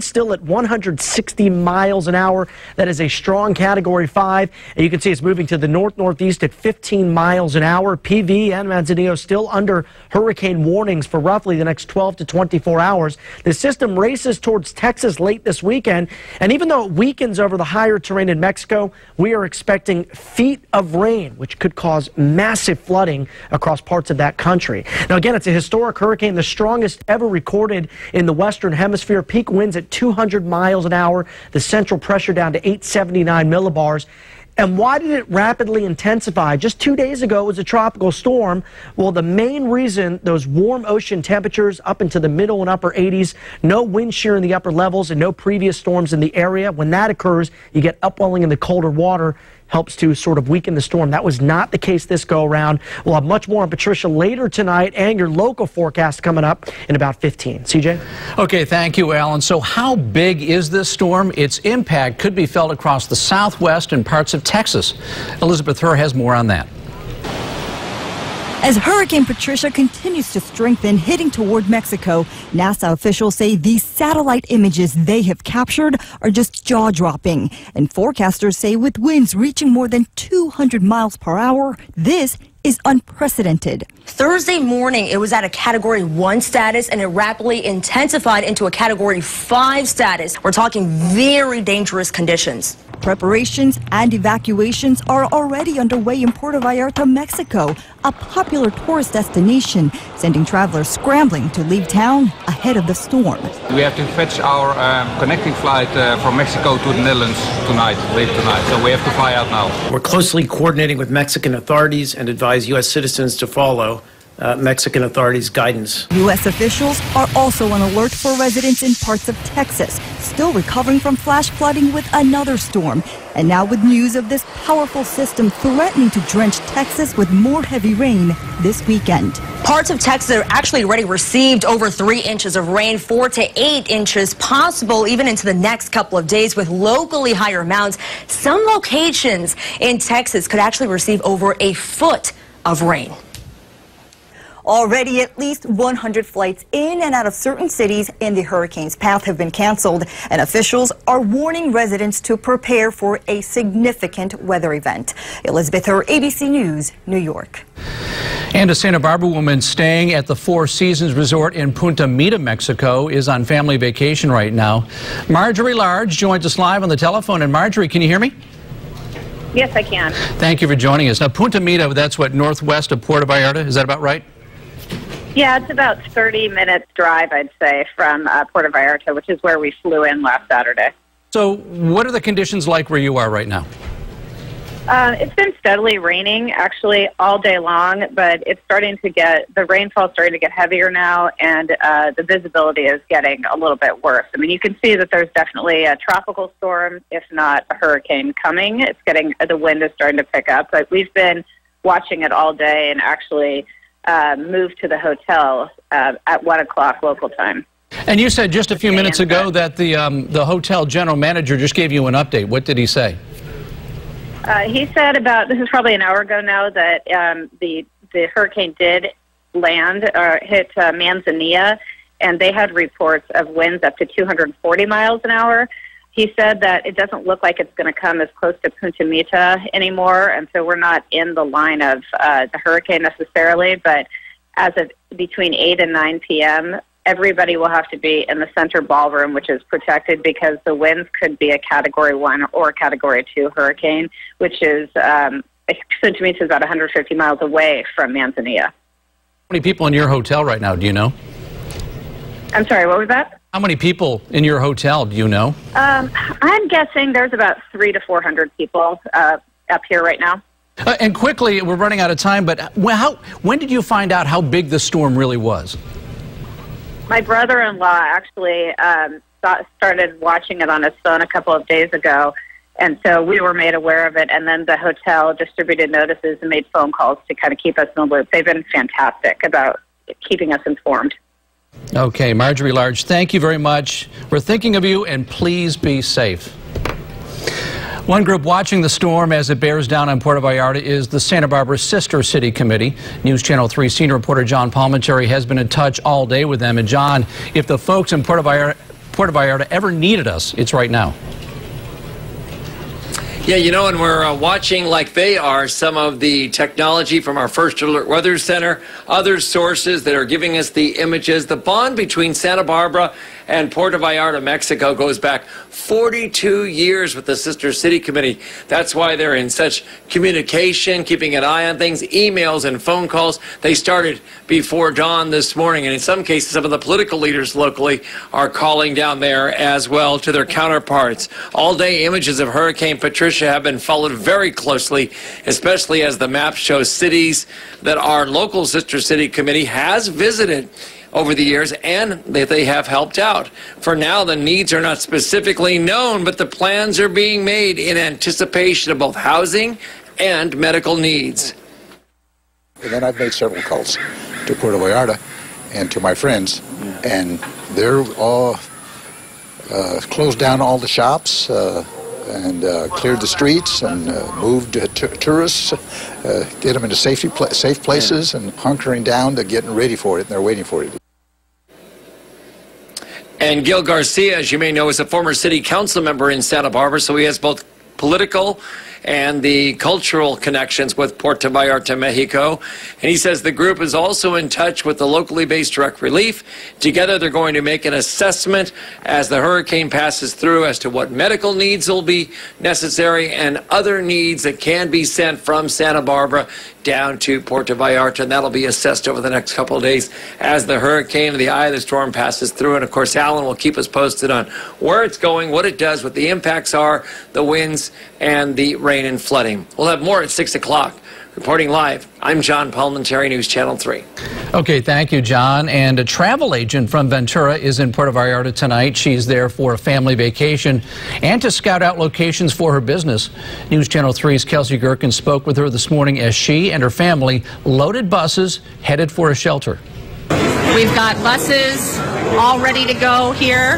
winds still at 160 miles an hour. That is a strong Category 5. And you can see it's moving to the north-northeast at 15 miles an hour. PV and Manzanillo still under hurricane warnings for roughly the next 12 to 24 hours. The system races towards Texas late this weekend. And even though it weakens over the higher terrain in Mexico, we are expecting feet of rain, which could cause massive flooding across parts of that country. Now, again, it's a historic hurricane, the strongest ever recorded in the Western Hemisphere. Peak winds at 200 miles an hour, the central pressure down to 879 millibars. And why did it rapidly intensify? Just 2 days ago, it was a tropical storm. Well, the main reason, those warm ocean temperatures up into the middle and upper 80s, no wind shear in the upper levels, and no previous storms in the area. When that occurs, you get upwelling in the colder water, helps to sort of weaken the storm. That was not the case this go around. We'll have much more on Patricia later tonight and your local forecast coming up in about 15. CJ? Okay, thank you, Alan. So how big is this storm? Its impact could be felt across the southwest and parts of Texas. Elizabeth Herr has more on that. As Hurricane Patricia continues to strengthen, hitting toward Mexico, NASA officials say these satellite images they have captured are just jaw-dropping. And forecasters say with winds reaching more than 200 miles per hour, this is unprecedented. Thursday morning, it was at a Category 1 status, and it rapidly intensified into a Category 5 status. We're talking very dangerous conditions. Preparations and evacuations are already underway in Puerto Vallarta, Mexico, a popular tourist destination, sending travelers scrambling to leave town ahead of the storm. We have to fetch our connecting flight from Mexico to the Netherlands tonight, late tonight, so we have to fly out now. We're closely coordinating with Mexican authorities and advise U.S. citizens to follow Mexican authorities' guidance. U.S. officials are also on alert for residents in parts of Texas, still recovering from flash flooding with another storm. And now with news of this powerful system threatening to drench Texas with more heavy rain this weekend. Parts of Texas are actually already received over 3 inches of rain, 4 to 8 inches possible even into the next couple of days with locally higher amounts. Some locations in Texas could actually receive over a foot of rain. Already at least 100 flights in and out of certain cities in the hurricane's path have been canceled, and officials are warning residents to prepare for a significant weather event. Elizabeth Herr, ABC News, New York. And a Santa Barbara woman staying at the Four Seasons Resort in Punta Mita, Mexico, is on family vacation right now. Marjorie Large joins us live on the telephone. And Marjorie, can you hear me? Yes, I can. Thank you for joining us. Now, Punta Mita, that's what, northwest of Puerto Vallarta? Is that about right? Yeah, it's about 30 minutes drive, I'd say, from Puerto Vallarta, which is where we flew in last Saturday. So what are the conditions like where you are right now? It's been steadily raining, actually, all day long, but it's starting to get, the rainfall's starting to get heavier now, and the visibility is getting a little bit worse. I mean, you can see that there's definitely a tropical storm, if not a hurricane coming. It's getting, the wind is starting to pick up, but we've been watching it all day and actually moved to the hotel at 1 o'clock local time. And you said just a few minutes ago that the hotel general manager just gave you an update. What did he say? He said about, this is probably an hour ago now, that the hurricane did land or hit Manzanillo, and they had reports of winds up to 240 miles an hour. He said that it doesn't look like it's going to come as close to Punta Mita anymore, and so we're not in the line of the hurricane necessarily, but as of between 8 and 9 p.m., everybody will have to be in the center ballroom, which is protected because the winds could be a Category 1 or a Category 2 hurricane, which is, Punta Mita is about 150 miles away from Manzanillo. How many people in your hotel right now, do you know? I'm sorry, what was that? How many people in your hotel, do you know? I'm guessing there's about 300 to 400 people up here right now. And quickly, we're running out of time, but when did you find out how big the storm really was? My brother-in-law actually started watching it on his phone a couple of days ago, and so we were made aware of it, and then the hotel distributed notices and made phone calls to kind of keep us in the loop. They've been fantastic about keeping us informed. Okay, Marjorie Large, thank you very much. We're thinking of you, and please be safe. One group watching the storm as it bears down on Puerto Vallarta is the Santa Barbara Sister City Committee. News Channel 3 senior reporter John Palmentary has been in touch all day with them. And John, if the folks in Puerto Puerto Vallarta ever needed us, it's right now. Yeah, you know, and we're watching like they are some of the technology from our First Alert Weather Center, other sources that are giving us the images. The bond between Santa Barbara and Puerto Vallarta, Mexico, goes back 42 years with the Sister City Committee. That's why they're in such communication, keeping an eye on things, emails and phone calls. They started before dawn this morning, and in some cases, some of the political leaders locally are calling down there as well to their counterparts. All-day images of Hurricane Patricia have been followed very closely, especially as the map shows cities that our local Sister City Committee has visited over the years and that they have helped out. For now, the needs are not specifically known, but the plans are being made in anticipation of both housing and medical needs. And then I've made several calls to Puerto Vallarta and to my friends, and they're all closed down all the shops and cleared the streets and moved tourists, get them into safe places, and hunkering down to getting ready for it, and they're waiting for it. And Gil Garcia, as you may know, is a former city council member in Santa Barbara, so he has both political and the cultural connections with Puerto Vallarta, Mexico. And he says the group is also in touch with the locally based direct relief. Together, they're going to make an assessment as the hurricane passes through as to what medical needs will be necessary and other needs that can be sent from Santa Barbara down to Puerto Vallarta, and that'll be assessed over the next couple of days as the hurricane, the eye of the storm, passes through. And of course, Alan will keep us posted on where it's going, what it does, what the impacts are, the winds, and the rain and flooding. We'll have more at 6 o'clock. Reporting live, I'm John Palmentary, News Channel 3. Okay, thank you, John. And a travel agent from Ventura is in Puerto Vallarta tonight. She's there for a family vacation and to scout out locations for her business. News Channel 3's Kelsey Gerken spoke with her this morning as she and her family loaded buses headed for a shelter. We've got buses all ready to go here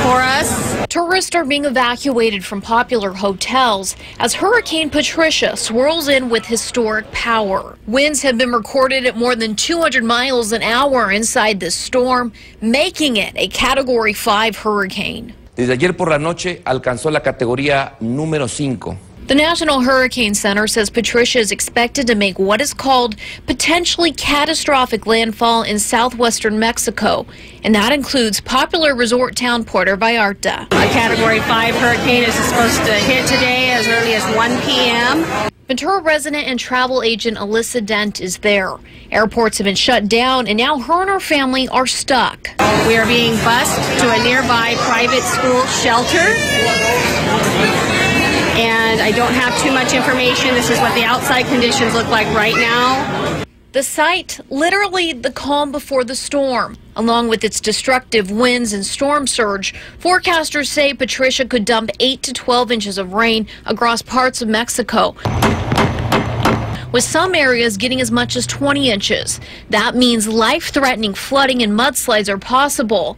for us. Tourists are being evacuated from popular hotels as Hurricane Patricia swirls in with historic power. Winds have been recorded at more than 200 miles an hour inside this storm, making it a Category 5 hurricane. Desde ayer por la noche alcanzó la categoría número 5. The National Hurricane Center says Patricia is expected to make what is called potentially catastrophic landfall in southwestern Mexico, and that includes popular resort town Puerto Vallarta. A Category 5 hurricane is supposed to hit today as early as 1 p.m. Ventura resident and travel agent Alyssa Dent is there. Airports have been shut down, and now her and her family are stuck. We are being bused to a nearby private school shelter. And I don't have too much information. This is what the outside conditions look like right now. The site, literally the calm before the storm. Along with its destructive winds and storm surge, forecasters say Patricia could dump 8 to 12 inches of rain across parts of Mexico, with some areas getting as much as 20 inches. That means life-threatening flooding and mudslides are possible.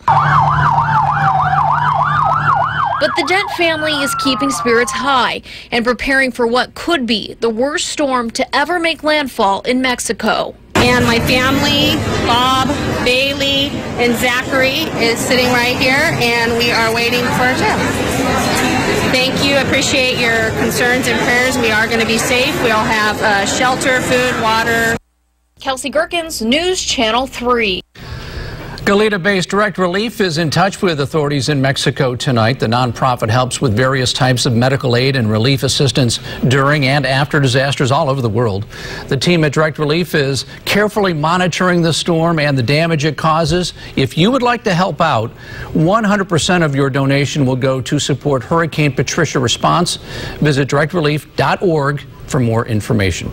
But the Dent family is keeping spirits high and preparing for what could be the worst storm to ever make landfall in Mexico. And my family, Bob, Bailey, and Zachary, is sitting right here, and we are waiting for a trip. Thank you. Appreciate your concerns and prayers. We are going to be safe. We all have shelter, food, water. Kelsey Gerkens, News Channel 3. Goleta-based Direct Relief is in touch with authorities in Mexico tonight. The nonprofit helps with various types of medical aid and relief assistance during and after disasters all over the world. The team at Direct Relief is carefully monitoring the storm and the damage it causes. If you would like to help out, 100% of your donation will go to support Hurricane Patricia response. Visit directrelief.org for more information.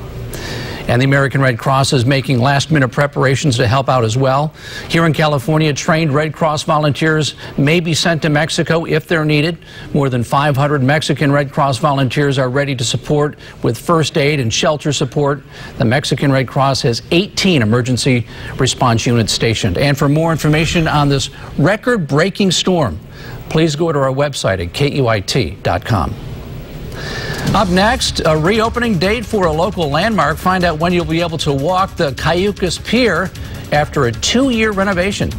And the American Red Cross is making last-minute preparations to help out as well. Here in California, trained Red Cross volunteers may be sent to Mexico if they're needed. More than 500 Mexican Red Cross volunteers are ready to support with first aid and shelter support. The Mexican Red Cross has 18 emergency response units stationed. And for more information on this record-breaking storm, please go to our website at KUIT.com. Up next, a reopening date for a local landmark. Find out when you'll be able to walk the Cayucas Pier after a 2-year renovation.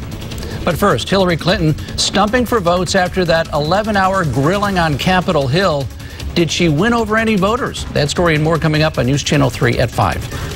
But first, Hillary Clinton stumping for votes after that 11-hour grilling on Capitol Hill. Did she win over any voters? That story and more coming up on News Channel 3 at 5.